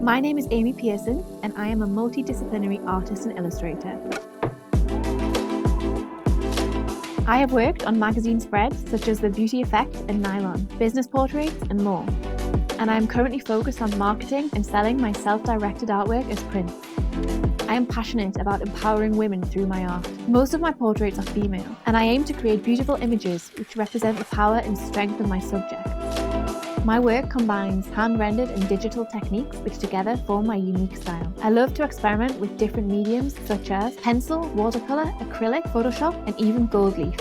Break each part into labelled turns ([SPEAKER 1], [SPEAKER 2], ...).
[SPEAKER 1] My name is Amy Pearson, and I am a multidisciplinary artist and illustrator. I have worked on magazine spreads such as The Beauty Effect and Nylon, business portraits, and more. And I am currently focused on marketing and selling my self-directed artwork as prints. I am passionate about empowering women through my art. Most of my portraits are female, and I aim to create beautiful images which represent the power and strength of my subjects. My work combines hand-rendered and digital techniques which together form my unique style. I love to experiment with different mediums such as pencil, watercolour, acrylic, Photoshop, and even gold leaf.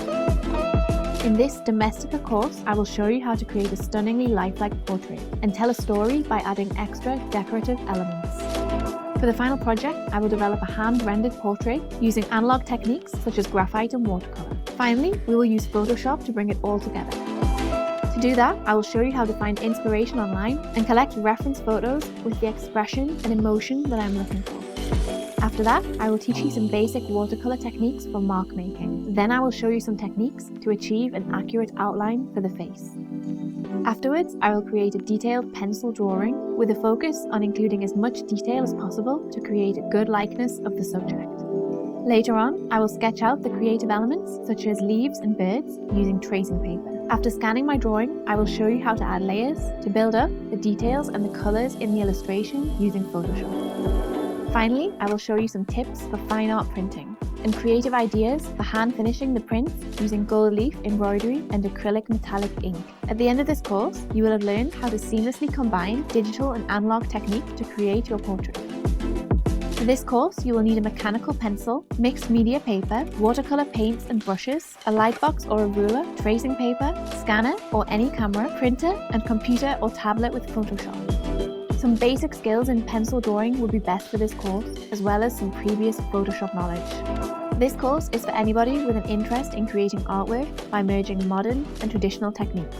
[SPEAKER 1] In this Domestika course, I will show you how to create a stunningly lifelike portrait and tell a story by adding extra decorative elements. For the final project, I will develop a hand-rendered portrait using analog techniques such as graphite and watercolour. Finally, we will use Photoshop to bring it all together. To do that, I will show you how to find inspiration online and collect reference photos with the expression and emotion that I'm looking for. After that, I will teach you some basic watercolour techniques for mark making. Then I will show you some techniques to achieve an accurate outline for the face. Afterwards, I will create a detailed pencil drawing with a focus on including as much detail as possible to create a good likeness of the subject. Later on, I will sketch out the creative elements such as leaves and birds using tracing paper. After scanning my drawing, I will show you how to add layers to build up the details and the colours in the illustration using Photoshop. Finally, I will show you some tips for fine art printing and creative ideas for hand finishing the prints using gold leaf embroidery and acrylic metallic ink. At the end of this course, you will have learned how to seamlessly combine digital and analog techniques to create your portrait. For this course, you will need a mechanical pencil, mixed media paper, watercolour paints and brushes, a light box or a ruler, tracing paper, scanner or any camera, printer, and computer or tablet with Photoshop. Some basic skills in pencil drawing will be best for this course, as well as some previous Photoshop knowledge. This course is for anybody with an interest in creating artwork by merging modern and traditional techniques.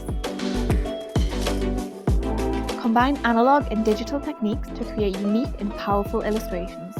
[SPEAKER 1] Combine analog and digital techniques to create unique and powerful illustrations.